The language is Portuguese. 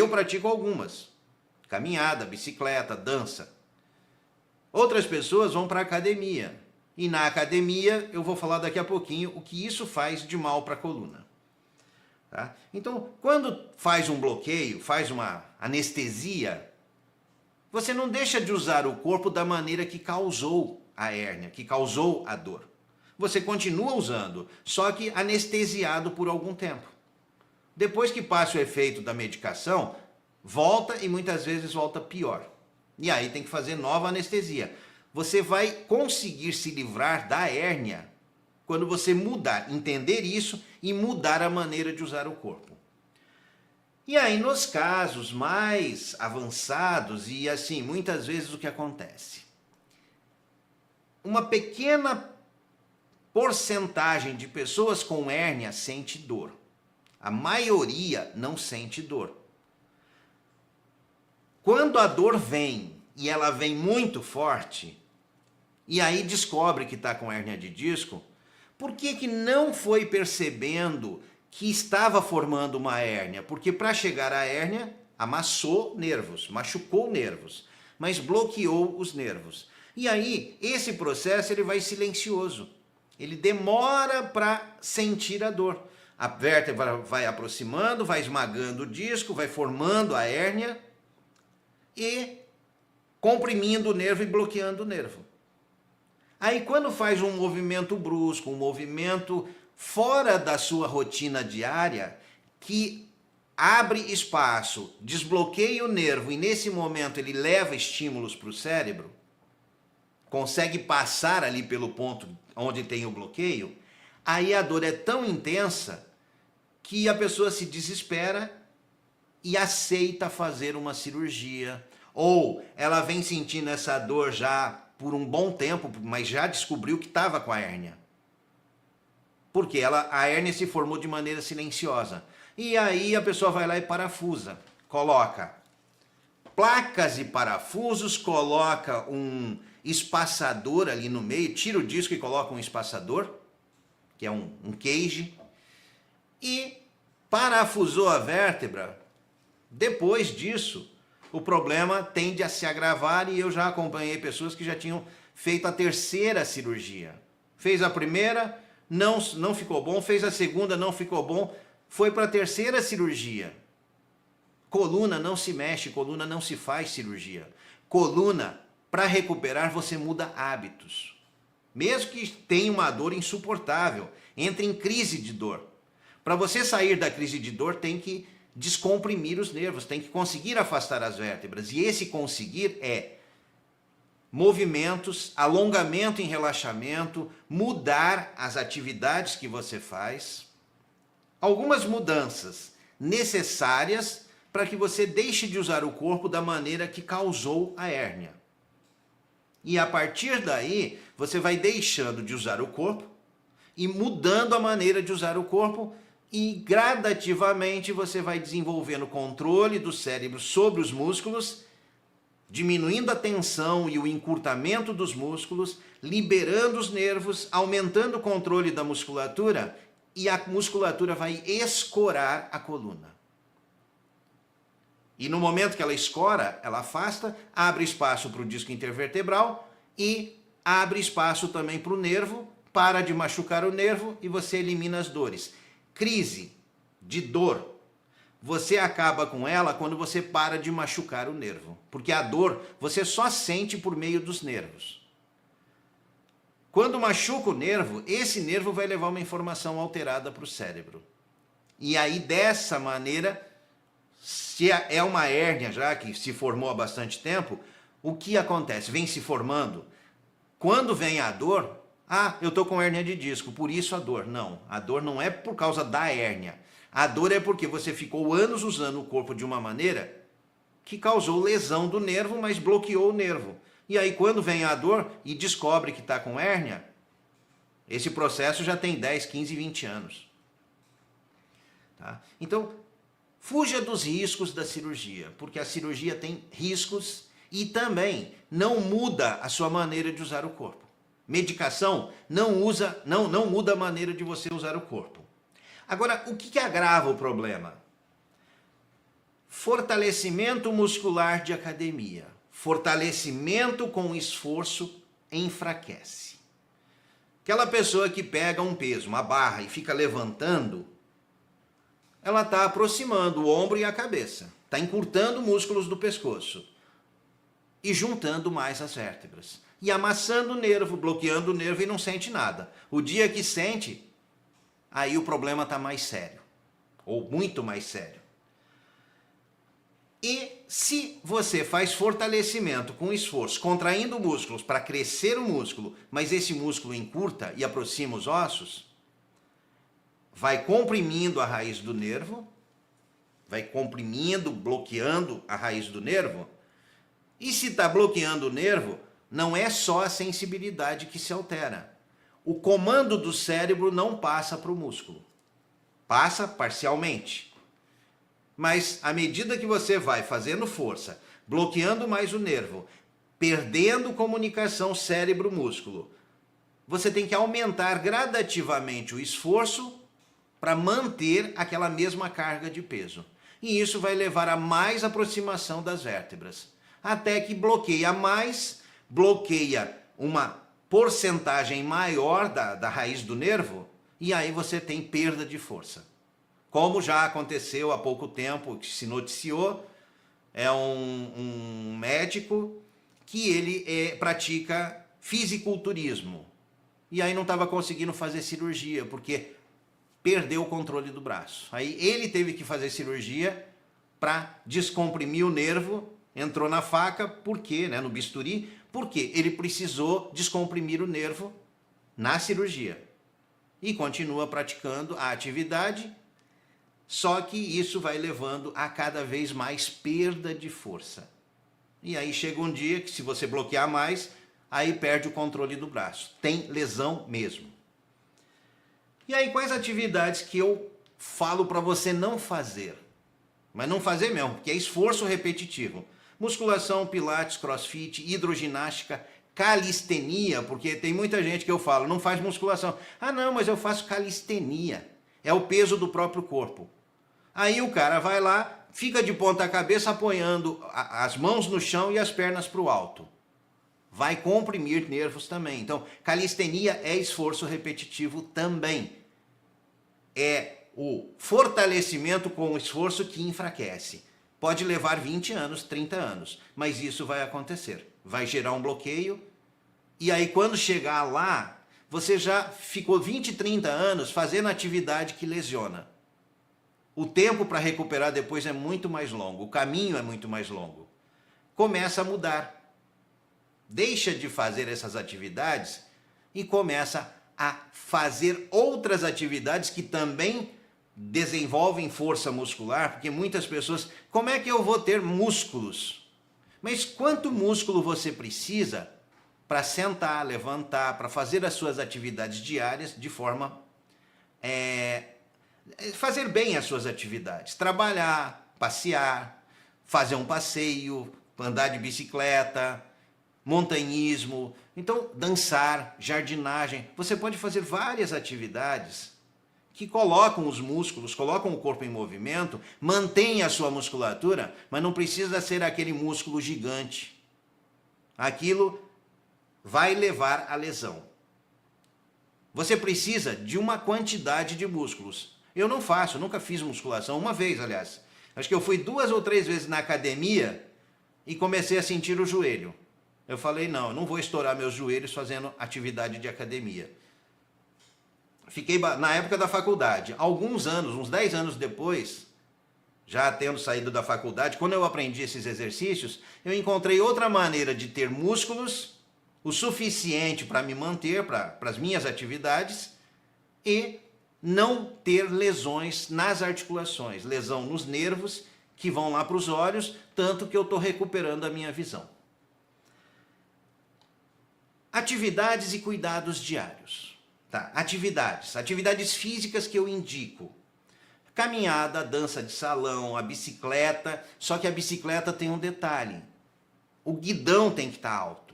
Eu pratico algumas. Caminhada, bicicleta, dança. Outras pessoas vão para a academia. E na academia, eu vou falar daqui a pouquinho o que isso faz de mal para a coluna. Tá? Então, quando faz um bloqueio, faz uma anestesia, você não deixa de usar o corpo da maneira que causou a hérnia, que causou a dor. Você continua usando, só que anestesiado por algum tempo. Depois que passa o efeito da medicação, volta e muitas vezes volta pior. E aí tem que fazer nova anestesia. Você vai conseguir se livrar da hérnia quando você mudar, entender isso e mudar a maneira de usar o corpo. E aí nos casos mais avançados, e assim, muitas vezes o que acontece? Uma pequena porcentagem de pessoas com hérnia sente dor. A maioria não sente dor. Quando a dor vem, e ela vem muito forte, e aí descobre que está com hérnia de disco, por que não foi percebendo que estava formando uma hérnia? Porque para chegar à hérnia, amassou nervos, machucou nervos, mas bloqueou os nervos. E aí, esse processo ele vai silencioso. Ele demora para sentir a dor. A vértebra vai aproximando, vai esmagando o disco, vai formando a hérnia e comprimindo o nervo e bloqueando o nervo. Aí quando faz um movimento brusco, um movimento fora da sua rotina diária, que abre espaço, desbloqueia o nervo e nesse momento ele leva estímulos para o cérebro, consegue passar ali pelo ponto onde tem o bloqueio, aí a dor é tão intensa que a pessoa se desespera e aceita fazer uma cirurgia. Ou ela vem sentindo essa dor já por um bom tempo, mas já descobriu que estava com a hérnia. Porque a hérnia se formou de maneira silenciosa. E aí a pessoa vai lá e parafusa. Coloca placas e parafusos, coloca um espaçador ali no meio, tira o disco e coloca um espaçador, que é um cage, e parafusou a vértebra. Depois disso, o problema tende a se agravar e eu já acompanhei pessoas que já tinham feito a terceira cirurgia. Fez a primeira, não ficou bom, fez a segunda, não ficou bom, foi para a terceira cirurgia. Coluna não se mexe, coluna não se faz cirurgia. Coluna, para recuperar, você muda hábitos. Mesmo que tenha uma dor insuportável, entre em crise de dor. Para você sair da crise de dor, tem que descomprimir os nervos, tem que conseguir afastar as vértebras. E esse conseguir é movimentos, alongamento em relaxamento, mudar as atividades que você faz. Algumas mudanças necessárias para que você deixe de usar o corpo da maneira que causou a hérnia. E a partir daí, você vai deixando de usar o corpo e mudando a maneira de usar o corpo e gradativamente você vai desenvolvendo o controle do cérebro sobre os músculos, diminuindo a tensão e o encurtamento dos músculos, liberando os nervos, aumentando o controle da musculatura e a musculatura vai escorar a coluna. E no momento que ela escora, ela afasta, abre espaço para o disco intervertebral e abre espaço também para o nervo, para de machucar o nervo e você elimina as dores. Crise de dor, você acaba com ela quando você para de machucar o nervo, porque a dor você só sente por meio dos nervos. Quando machuca o nervo, esse nervo vai levar uma informação alterada para o cérebro. E aí dessa maneira, se é uma hérnia já que se formou há bastante tempo, o que acontece? Vem se formando. Quando vem a dor, eu estou com hérnia de disco, por isso a dor. Não, a dor não é por causa da hérnia. A dor é porque você ficou anos usando o corpo de uma maneira que causou lesão do nervo, mas bloqueou o nervo. E aí quando vem a dor e descobre que está com hérnia, esse processo já tem 10, 15, 20 anos. Tá? Então, fuja dos riscos da cirurgia, porque a cirurgia tem riscos e também não muda a sua maneira de usar o corpo. Medicação não muda a maneira de você usar o corpo. Agora, o que agrava o problema? Fortalecimento muscular de academia. Fortalecimento com esforço enfraquece. Aquela pessoa que pega um peso, uma barra, e fica levantando, ela está aproximando o ombro e a cabeça. Está encurtando músculos do pescoço e juntando mais as vértebras. E amassando o nervo, bloqueando o nervo e não sente nada. O dia que sente, aí o problema está mais sério. Ou muito mais sério. E se você faz fortalecimento com esforço, contraindo músculos para crescer o músculo, mas esse músculo encurta e aproxima os ossos, vai comprimindo a raiz do nervo, vai comprimindo, bloqueando a raiz do nervo, e se está bloqueando o nervo, não é só a sensibilidade que se altera. O comando do cérebro não passa para o músculo. Passa parcialmente. Mas à medida que você vai fazendo força, bloqueando mais o nervo, perdendo comunicação cérebro-músculo, você tem que aumentar gradativamente o esforço para manter aquela mesma carga de peso. E isso vai levar a mais aproximação das vértebras. Até que bloqueia mais, bloqueia uma porcentagem maior da raiz do nervo, e aí você tem perda de força. Como já aconteceu há pouco tempo, que se noticiou, é um médico que ele pratica fisiculturismo. E aí não estava conseguindo fazer cirurgia, porque perdeu o controle do braço. Aí ele teve que fazer cirurgia para descomprimir o nervo, entrou na faca, por quê? No bisturi, porque ele precisou descomprimir o nervo na cirurgia. E continua praticando a atividade, só que isso vai levando a cada vez mais perda de força. E aí chega um dia que se você bloquear mais, aí perde o controle do braço. Tem lesão mesmo. E aí quais atividades que eu falo para você não fazer? Mas não fazer mesmo, porque é esforço repetitivo. Musculação, pilates, crossfit, hidroginástica, calistenia, porque tem muita gente que eu falo, não faz musculação. Ah não, mas eu faço calistenia. É o peso do próprio corpo. Aí o cara vai lá, fica de ponta cabeça apoiando as mãos no chão e as pernas para o alto. Vai comprimir nervos também. Então, calistenia é esforço repetitivo também. É o fortalecimento com o esforço que enfraquece. Pode levar 20 anos, 30 anos, mas isso vai acontecer. Vai gerar um bloqueio e aí quando chegar lá, você já ficou 20, 30 anos fazendo atividade que lesiona. O tempo para recuperar depois é muito mais longo, o caminho é muito mais longo. Começa a mudar. Deixa de fazer essas atividades e começa a fazer outras atividades que também desenvolvem força muscular, porque muitas pessoas, como é que eu vou ter músculos? Mas quanto músculo você precisa para sentar, levantar, para fazer as suas atividades diárias de forma fazer bem as suas atividades, trabalhar, passear, fazer um passeio, andar de bicicleta, montanhismo, então dançar, jardinagem. Você pode fazer várias atividades que colocam os músculos, colocam o corpo em movimento, mantém a sua musculatura, mas não precisa ser aquele músculo gigante. Aquilo vai levar à lesão. Você precisa de uma quantidade de músculos. Eu não faço, nunca fiz musculação, uma vez, aliás. Acho que eu fui 2 ou 3 vezes na academia e comecei a sentir o joelho. Eu falei, não, eu não vou estourar meus joelhos fazendo atividade de academia. Fiquei na época da faculdade, alguns anos, uns 10 anos depois, já tendo saído da faculdade, quando eu aprendi esses exercícios, eu encontrei outra maneira de ter músculos, o suficiente para me manter, para as minhas atividades, e não ter lesões nas articulações, lesão nos nervos que vão lá para os olhos, tanto que eu estou recuperando a minha visão. Atividades e cuidados diários. Tá, atividades físicas que eu indico. Caminhada, dança de salão, a bicicleta, só que a bicicleta tem um detalhe. O guidão tem que estar alto.